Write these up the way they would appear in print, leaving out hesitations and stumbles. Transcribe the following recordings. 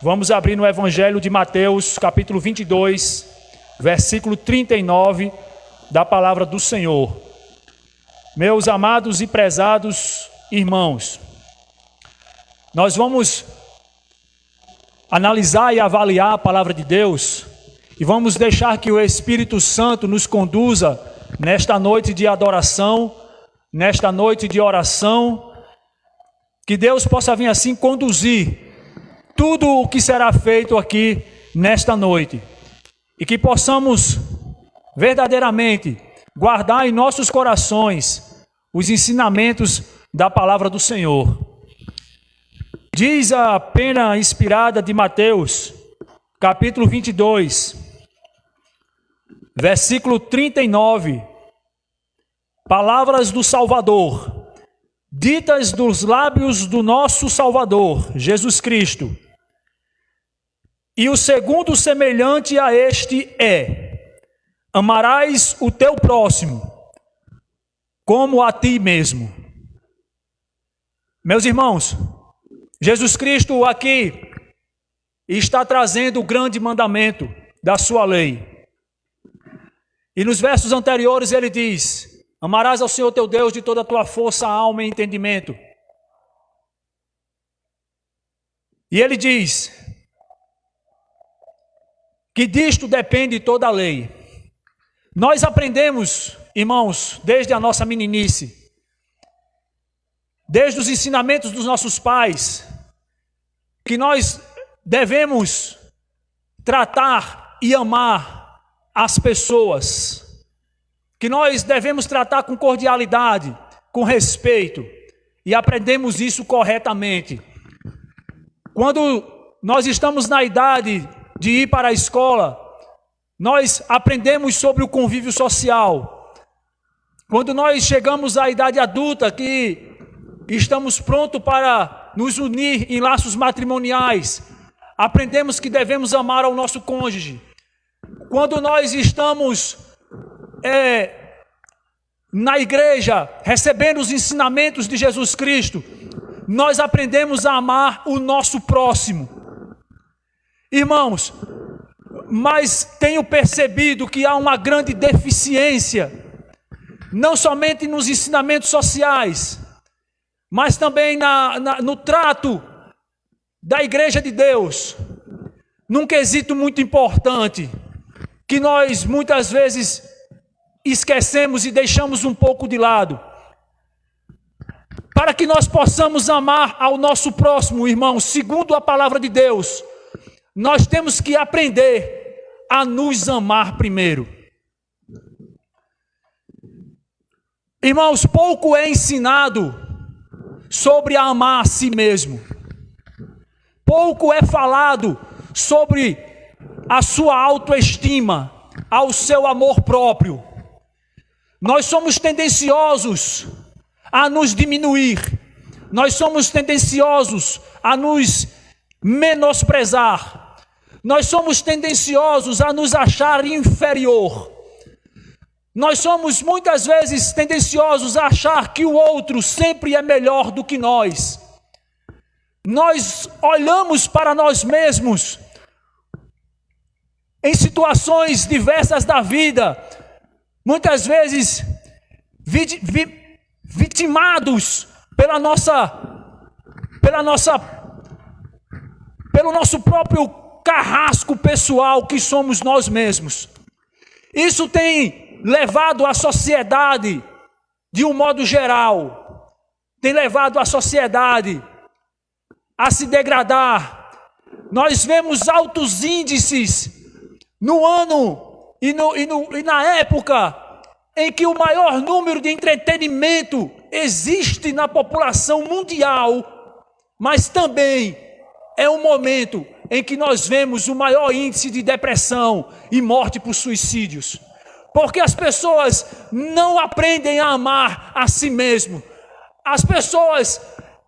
Vamos abrir no Evangelho de Mateus, capítulo 22, versículo 39, da palavra do Senhor. Meus amados e prezados irmãos, nós vamos analisar e avaliar a palavra de Deus e vamos deixar que o Espírito Santo nos conduza nesta noite de adoração, nesta noite de oração, que Deus possa vir assim conduzir tudo o que será feito aqui nesta noite e que possamos verdadeiramente guardar em nossos corações os ensinamentos da palavra do Senhor. Diz a pena inspirada de Mateus, capítulo 22, versículo 39, palavras do Salvador, ditas dos lábios do nosso Salvador, Jesus Cristo. E o segundo semelhante a este é: amarás o teu próximo como a ti mesmo. Meus irmãos, Jesus Cristo aqui está trazendo o grande mandamento da sua lei. E nos versos anteriores ele diz: amarás ao Senhor teu Deus de toda a tua força, alma e entendimento. E ele diz que disto depende toda a lei. Nós aprendemos, irmãos, desde a nossa meninice, desde os ensinamentos dos nossos pais, que nós devemos tratar e amar as pessoas, que nós devemos tratar com cordialidade, com respeito, e aprendemos isso corretamente. Quando nós estamos na idade de ir para a escola, nós aprendemos sobre o convívio social. Quando nós chegamos à idade adulta, que estamos prontos para nos unir em laços matrimoniais, aprendemos que devemos amar ao nosso cônjuge. Quando nós estamos na igreja, recebendo os ensinamentos de Jesus Cristo, nós aprendemos a amar o nosso próximo. Irmãos, mas tenho percebido que há uma grande deficiência, não somente nos ensinamentos sociais, mas também no trato da igreja de Deus, num quesito muito importante, que nós muitas vezes esquecemos e deixamos um pouco de lado. Para que nós possamos amar ao nosso próximo, irmão, segundo a palavra de Deus, nós temos que aprender a nos amar primeiro. Irmãos, pouco é ensinado sobre amar a si mesmo. Pouco é falado sobre a sua autoestima, ao seu amor próprio. Nós somos tendenciosos a nos diminuir. Nós somos tendenciosos a nos menosprezar. Nós somos tendenciosos a nos achar inferior. Nós somos muitas vezes tendenciosos a achar que o outro sempre é melhor do que nós. Nós olhamos para nós mesmos em situações diversas da vida, muitas vezes vitimados pelo nosso próprio carrasco pessoal que somos nós mesmos. Isso tem levado a sociedade, de um modo geral, tem levado a sociedade a se degradar. Nós vemos altos índices no ano e na época em que o maior número de entretenimento existe na população mundial, mas também é um momento em que nós vemos o maior índice de depressão e morte por suicídios. Porque as pessoas não aprendem a amar a si mesmo. As pessoas,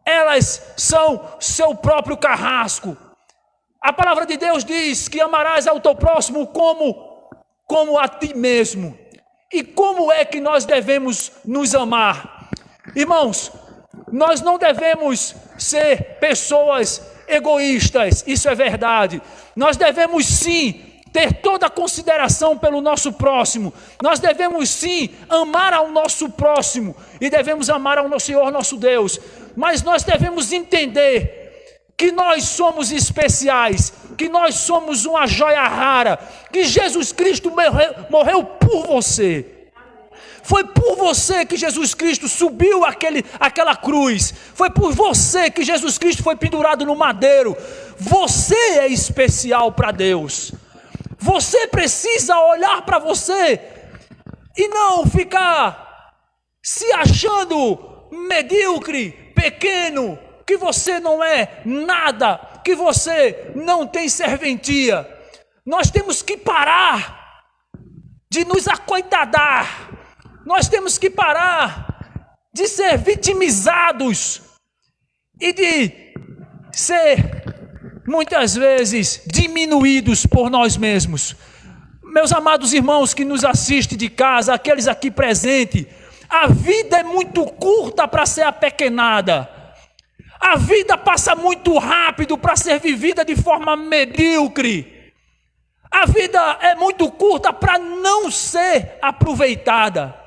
elas são seu próprio carrasco. A palavra de Deus diz que amarás ao teu próximo como a ti mesmo. E como é que nós devemos nos amar? Irmãos, nós não devemos ser pessoas egoístas, isso é verdade. Nós devemos sim ter toda a consideração pelo nosso próximo. Nós devemos sim amar ao nosso próximo e devemos amar ao nosso Senhor, nosso Deus. Mas nós devemos entender que nós somos especiais, que nós somos uma joia rara, que Jesus Cristo morreu por você. Foi por você que Jesus Cristo subiu aquela cruz. Foi por você que Jesus Cristo foi pendurado no madeiro. Você é especial para Deus. Você precisa olhar para você e não ficar se achando medíocre, pequeno, que você não é nada, que você não tem serventia. Nós temos que parar de nos acoitadar. Nós temos que parar de ser vitimizados e de ser, muitas vezes, diminuídos por nós mesmos. Meus amados irmãos que nos assistem de casa, aqueles aqui presentes, a vida é muito curta para ser apequenada. A vida passa muito rápido para ser vivida de forma medíocre. A vida é muito curta para não ser aproveitada.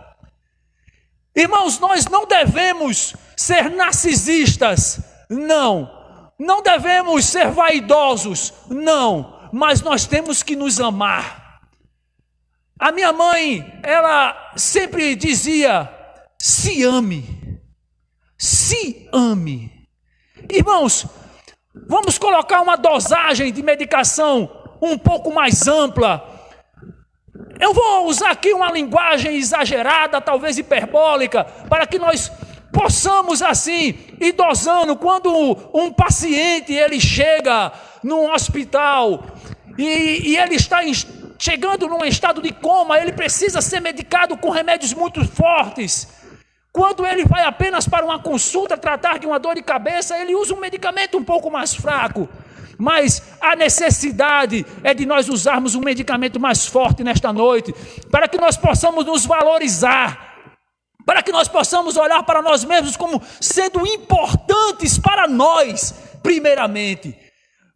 Irmãos, nós não devemos ser narcisistas, não devemos ser vaidosos, não, mas nós temos que nos amar. A minha mãe, ela sempre dizia, se ame, se ame. Irmãos, vamos colocar uma dosagem de medicação um pouco mais ampla. Eu vou usar aqui uma linguagem exagerada, talvez hiperbólica, para que nós possamos assim ir dosando. Quando um paciente ele chega num hospital e ele está chegando num estado de coma, ele precisa ser medicado com remédios muito fortes. Quando ele vai apenas para uma consulta tratar de uma dor de cabeça, ele usa um medicamento um pouco mais fraco. Mas a necessidade é de nós usarmos um medicamento mais forte nesta noite, para que nós possamos nos valorizar, para que nós possamos olhar para nós mesmos como sendo importantes para nós, primeiramente.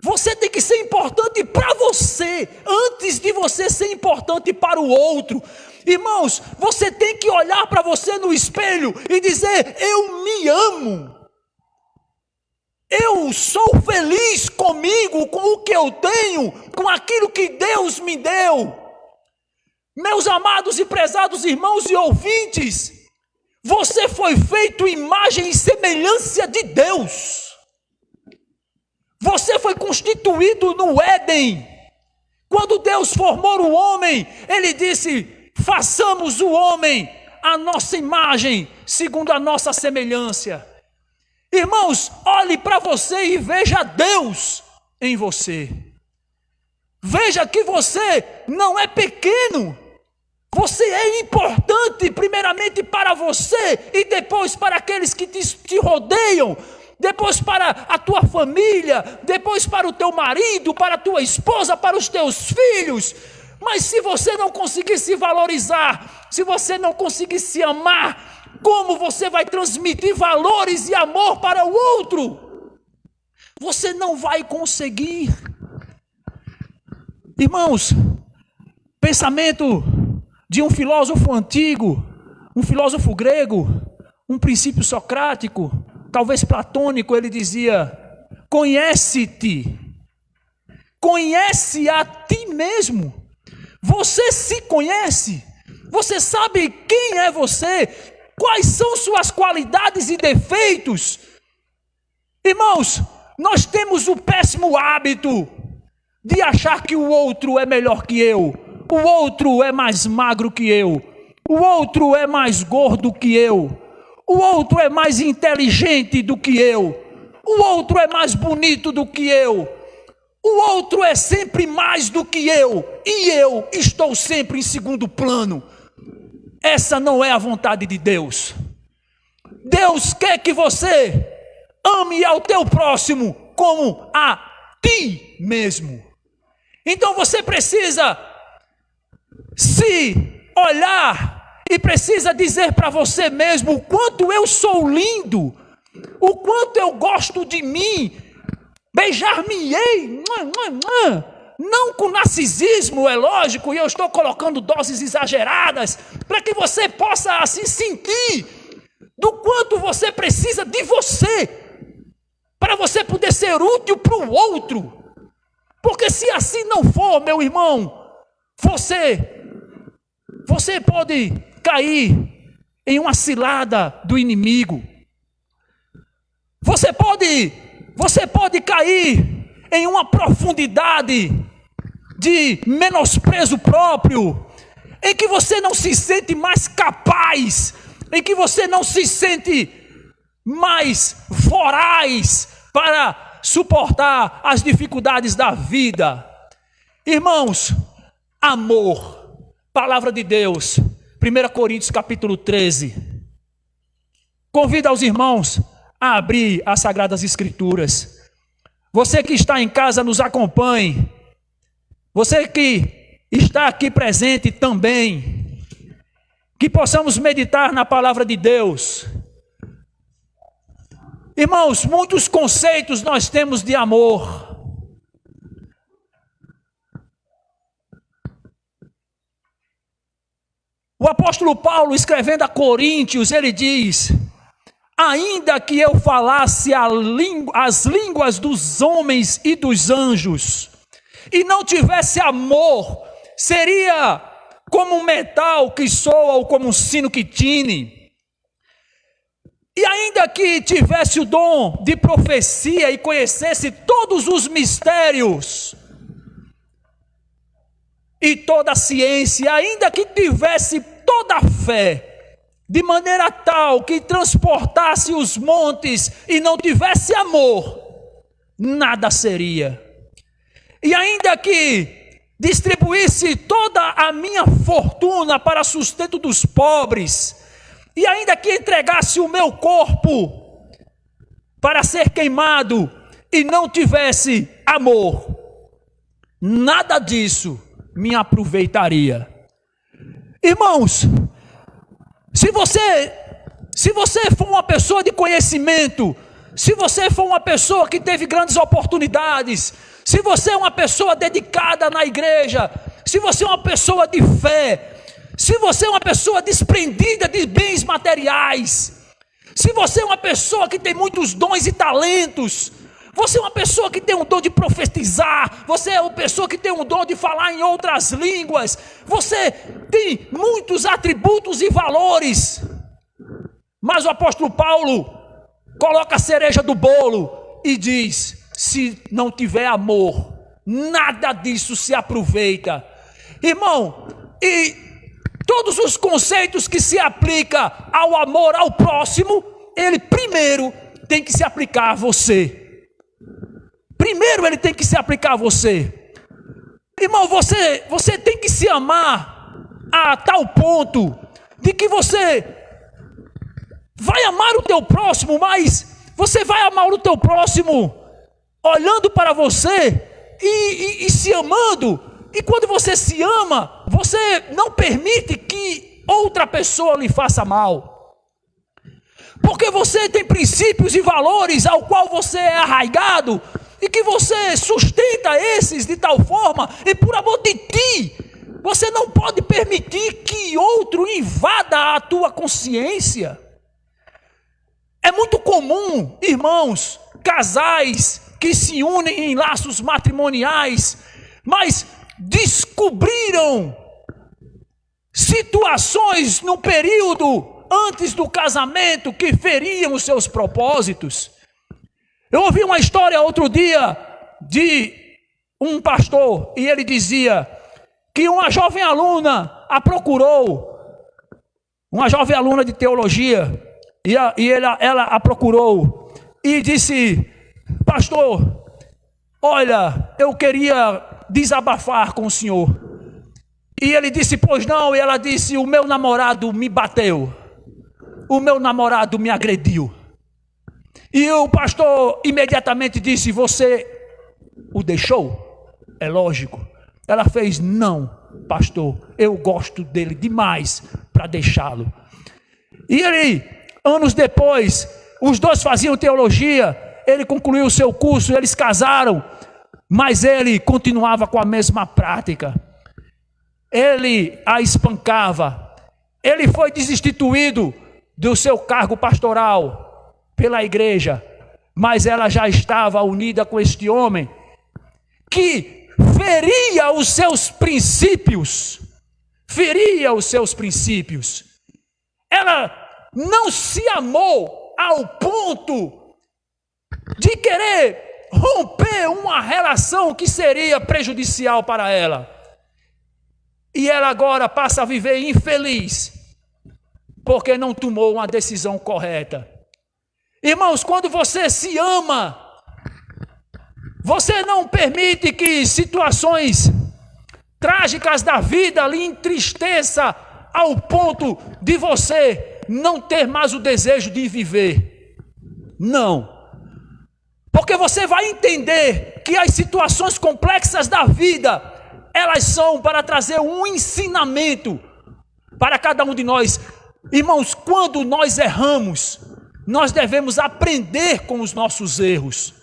Você tem que ser importante para você, antes de você ser importante para o outro. Irmãos, você tem que olhar para você no espelho e dizer, eu me amo. Eu sou feliz comigo, com o que eu tenho, com aquilo que Deus me deu. Meus amados e prezados irmãos e ouvintes, você foi feito imagem e semelhança de Deus. Você foi constituído no Éden. Quando Deus formou o homem, Ele disse, façamos o homem à nossa imagem, segundo a nossa semelhança. Irmãos, olhe para você e veja Deus em você. Veja que você não é pequeno. Você é importante primeiramente para você e depois para aqueles que te rodeiam, depois para a tua família, depois para o teu marido, para a tua esposa, para os teus filhos. Mas se você não conseguir se valorizar, se você não conseguir se amar, como você vai transmitir valores e amor para o outro? Você não vai conseguir. Irmãos, pensamento de um filósofo antigo, um filósofo grego, um princípio socrático, talvez platônico, ele dizia, conhece-te, conhece a ti mesmo. Você se conhece, você sabe quem é você, quais são suas qualidades e defeitos. Irmãos, nós temos o péssimo hábito de achar que o outro é melhor que eu, o outro é mais magro que eu, o outro é mais gordo que eu, o outro é mais inteligente do que eu, o outro é mais bonito do que eu, o outro é sempre mais do que eu, e eu estou sempre em segundo plano. Essa não é a vontade de Deus. Deus quer que você ame ao teu próximo como a ti mesmo. Então você precisa se olhar e precisa dizer para você mesmo o quanto eu sou lindo, o quanto eu gosto de mim. beijar-me-ei, não com narcisismo, é lógico, e eu estou colocando doses exageradas, para que você possa assim sentir do quanto você precisa de você, para você poder ser útil para o outro. Porque se assim não for, meu irmão, você pode cair em uma cilada do inimigo. Você pode cair em uma profundidade de menosprezo próprio, em que você não se sente mais capaz, em que você não se sente mais voraz para suportar as dificuldades da vida. Irmãos, amor, palavra de Deus, 1 Coríntios capítulo 13. Convido aos irmãos a abrir as Sagradas Escrituras. Você que está em casa, nos acompanhe. Você que está aqui presente também. Que possamos meditar na palavra de Deus. Irmãos, muitos conceitos nós temos de amor. O apóstolo Paulo, escrevendo a Coríntios, ele diz: ainda que eu falasse as línguas dos homens e dos anjos, e não tivesse amor, seria como um metal que soa ou como um sino que tine. E ainda que tivesse o dom de profecia e conhecesse todos os mistérios e toda a ciência, ainda que tivesse toda a fé, de maneira tal que transportasse os montes e não tivesse amor, nada seria. E ainda que distribuísse toda a minha fortuna para sustento dos pobres, e ainda que entregasse o meu corpo para ser queimado e não tivesse amor, nada disso me aproveitaria. Irmãos, se você for uma pessoa de conhecimento, se você for uma pessoa que teve grandes oportunidades, se você é uma pessoa dedicada na igreja, se você é uma pessoa de fé, se você é uma pessoa desprendida de bens materiais, se você é uma pessoa que tem muitos dons e talentos, você é uma pessoa que tem um dom de profetizar, você é uma pessoa que tem um dom de falar em outras línguas, você tem muitos atributos e valores, mas o apóstolo Paulo coloca a cereja do bolo e diz: se não tiver amor, nada disso se aproveita. Irmão, e todos os conceitos que se aplicam ao amor ao próximo, ele primeiro tem que se aplicar a você. Primeiro ele tem que se aplicar a você. Irmão, você tem que se amar a tal ponto de que você vai amar o teu próximo, mas você vai amar o teu próximo olhando para você e se amando. E quando você se ama, você não permite que outra pessoa lhe faça mal. Porque você tem princípios e valores ao qual você é arraigado e que você sustenta esses de tal forma, e por amor de ti, você não pode permitir que outro invada a tua consciência. É muito comum, irmãos, casais que se unem em laços matrimoniais, mas descobriram situações no período antes do casamento que feriam os seus propósitos. Eu ouvi uma história outro dia de um pastor, e ele dizia que uma jovem aluna a procurou, uma jovem aluna de teologia, ela a procurou e disse: pastor, olha, eu queria desabafar com o senhor. E ele disse: pois não. E ela disse: o meu namorado me bateu, o meu namorado me agrediu. E o pastor imediatamente disse: você o deixou? É lógico. Ela fez: não, pastor, eu gosto dele demais para deixá-lo. E ele, anos depois, os dois faziam teologia. ele concluiu o seu curso, eles casaram, mas ele continuava com a mesma prática. Ele a espancava. Ele foi destituído do seu cargo pastoral pela igreja, mas ela já estava unida com este homem que feria os seus princípios. Feria os seus princípios. Ela não se amou ao ponto de querer romper uma relação que seria prejudicial para ela. E ela agora passa a viver infeliz, porque não tomou uma decisão correta. Irmãos, quando você se ama, você não permite que situações trágicas da vida lhe entristeça ao ponto de você não ter mais o desejo de viver. Não. Porque você vai entender que as situações complexas da vida, elas são para trazer um ensinamento para cada um de nós. Irmãos, quando nós erramos, nós devemos aprender com os nossos erros.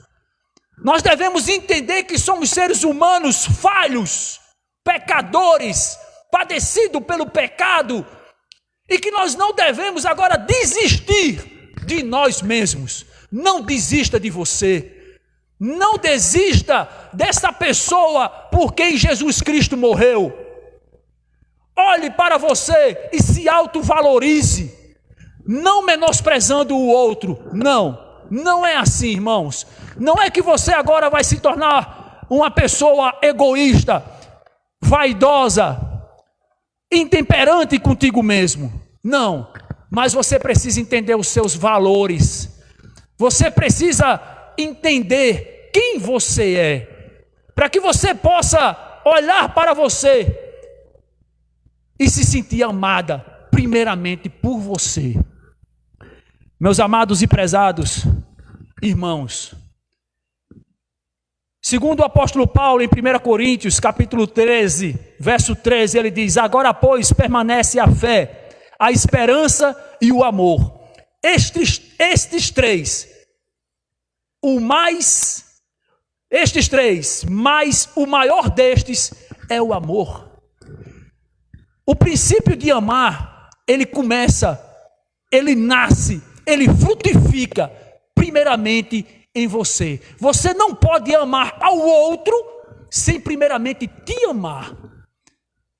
Nós devemos entender que somos seres humanos falhos, pecadores, padecidos pelo pecado, e que nós não devemos agora desistir de nós mesmos. Não desista de você. Não desista dessa pessoa por quem Jesus Cristo morreu. Olhe para você e se autovalorize, não menosprezando o outro. Não é assim, irmãos. Não é que você agora vai se tornar uma pessoa egoísta, vaidosa, intemperante contigo mesmo. Não, mas você precisa entender os seus valores. Você precisa entender quem você é, para que você possa olhar para você e se sentir amada, primeiramente por você. Meus amados e prezados irmãos, segundo o apóstolo Paulo em 1 Coríntios, capítulo 13, verso 13, ele diz: agora, pois, permanece a fé, a esperança e o amor. Estes três, mas o maior destes é o amor. O princípio de amar, ele começa, ele nasce, ele frutifica primeiramente em você. Você não pode amar ao outro sem primeiramente te amar,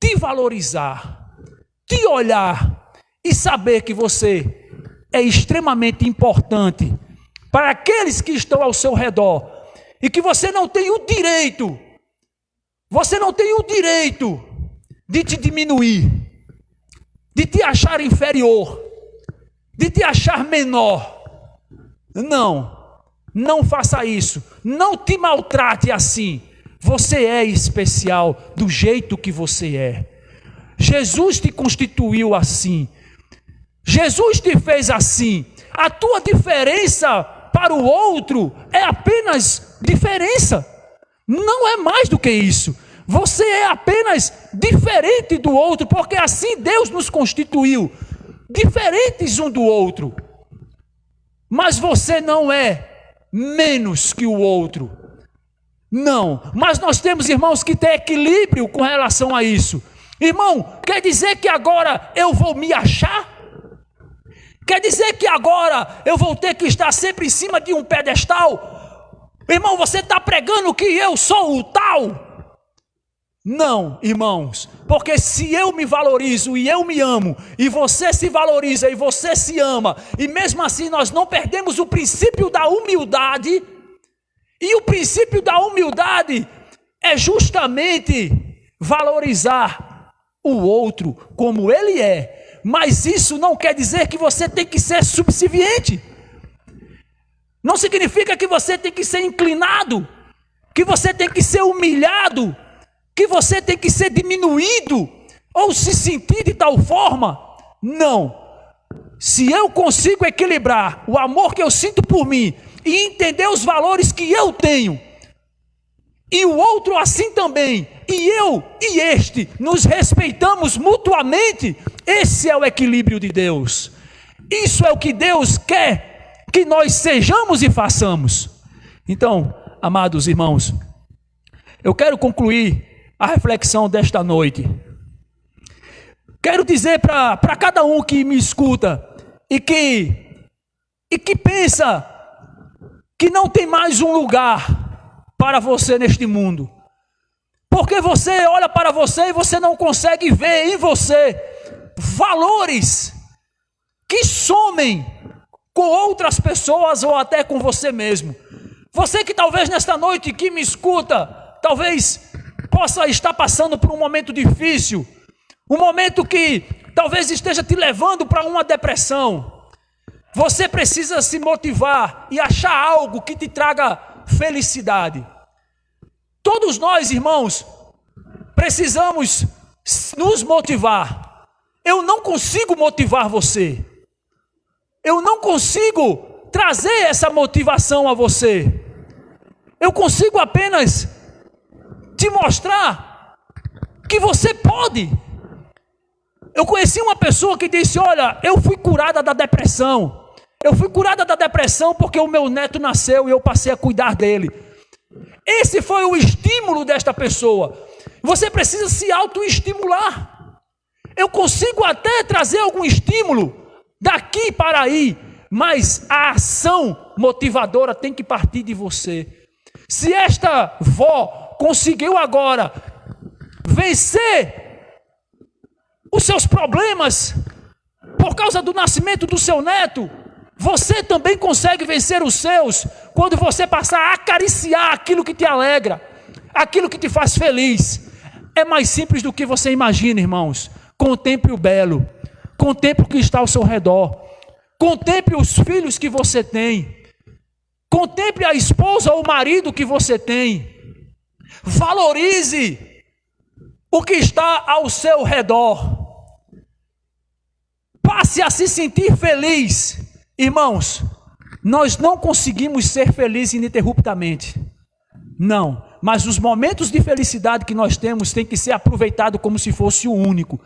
te valorizar, te olhar e saber que você é extremamente importante para aqueles que estão ao seu redor e que você não tem o direito de te diminuir, de te achar inferior, de te achar menor. Não faça isso, não te maltrate assim. Você é especial do jeito que você é. Jesus te constituiu assim, Jesus te fez assim. A tua diferença para o outro é apenas diferença, não é mais do que isso. Você é apenas diferente do outro, porque assim Deus nos constituiu, diferentes um do outro. Mas você não é menos que o outro. Não, mas nós temos, irmãos, que ter equilíbrio com relação a isso. Irmão, quer dizer que agora eu vou me achar? Quer dizer que agora eu vou ter que estar sempre em cima de um pedestal? Irmão, você está pregando que eu sou o tal? Não, irmãos, porque se eu me valorizo e eu me amo, e você se valoriza e você se ama, e mesmo assim nós não perdemos o princípio da humildade, e o princípio da humildade é justamente valorizar o outro como ele é, mas isso não quer dizer que você tem que ser subserviente, não significa que você tem que ser inclinado, que você tem que ser humilhado, que você tem que ser diminuído ou se sentir de tal forma. Não. Se eu consigo equilibrar o amor que eu sinto por mim e entender os valores que eu tenho, e o outro assim também, e eu e este nos respeitamos mutuamente, esse é o equilíbrio de Deus. Isso é o que Deus quer que nós sejamos e façamos. Então, amados irmãos, eu quero concluir a reflexão desta noite. Quero dizer para cada um que me escuta e que pensa que não tem mais um lugar para você neste mundo. Porque você olha para você e você não consegue ver em você valores que somem com outras pessoas ou até com você mesmo. Você que talvez nesta noite que me escuta, talvez possa estar passando por um momento difícil, um momento que talvez esteja te levando para uma depressão. Você precisa se motivar e achar algo que te traga felicidade. Todos nós, irmãos, precisamos nos motivar. Eu não consigo motivar você. Eu não consigo trazer essa motivação a você. Eu consigo apenas te mostrar que você pode. Eu conheci uma pessoa que disse: olha, eu fui curada da depressão. Eu fui curada da depressão porque o meu neto nasceu e eu passei a cuidar dele. Esse foi o estímulo desta pessoa. Você precisa se autoestimular. Eu consigo até trazer algum estímulo daqui para aí, mas a ação motivadora tem que partir de você. Se esta vó conseguiu agora vencer os seus problemas por causa do nascimento do seu neto, você também consegue vencer os seus quando você passar a acariciar aquilo que te alegra, aquilo que te faz feliz. É mais simples do que você imagina, irmãos. Contemple o belo, contemple o que está ao seu redor, contemple os filhos que você tem, contemple a esposa ou o marido que você tem, valorize o que está ao seu redor, passe a se sentir feliz. Irmãos, nós não conseguimos ser felizes ininterruptamente, não, mas os momentos de felicidade que nós temos têm que ser aproveitados como se fosse o único,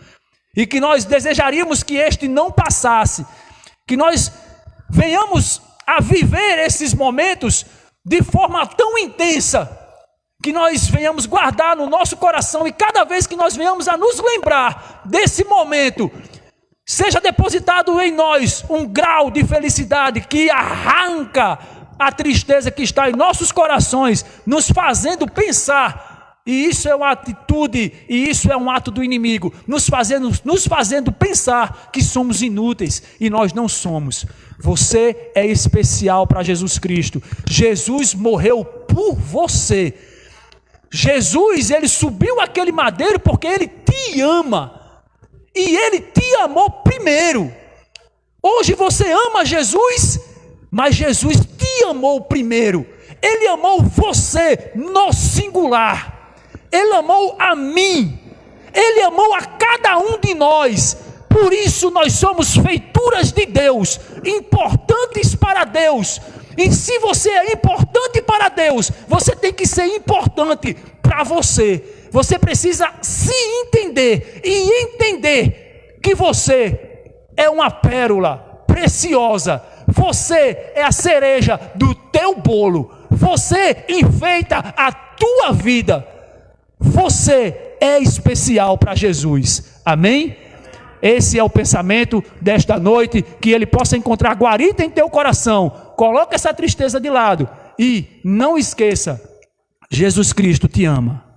e que nós desejaríamos que este não passasse, que nós venhamos a viver esses momentos de forma tão intensa, que nós venhamos guardar no nosso coração, e cada vez que nós venhamos a nos lembrar desse momento, seja depositado em nós um grau de felicidade que arranca a tristeza que está em nossos corações, nos fazendo pensar. E isso é uma atitude, e isso é um ato do inimigo, nos fazendo pensar que somos inúteis, e nós não somos. Você é especial para Jesus Cristo. Jesus morreu por você. Jesus, ele subiu aquele madeiro porque ele te ama. E ele te amou primeiro. Hoje você ama Jesus, mas Jesus te amou primeiro. Ele amou você no singular. Ele amou a mim. Ele amou a cada um de nós. Por isso nós somos feituras de Deus, importantes para Deus. E se você é importante para Deus, você tem que ser importante para você. Você precisa se entender e entender que você é uma pérola preciosa. Você é a cereja do teu bolo. Você enfeita a tua vida. Você é especial para Jesus. Amém? Esse é o pensamento desta noite, que ele possa encontrar guarita em teu coração. Coloca essa tristeza de lado e não esqueça, Jesus Cristo te ama.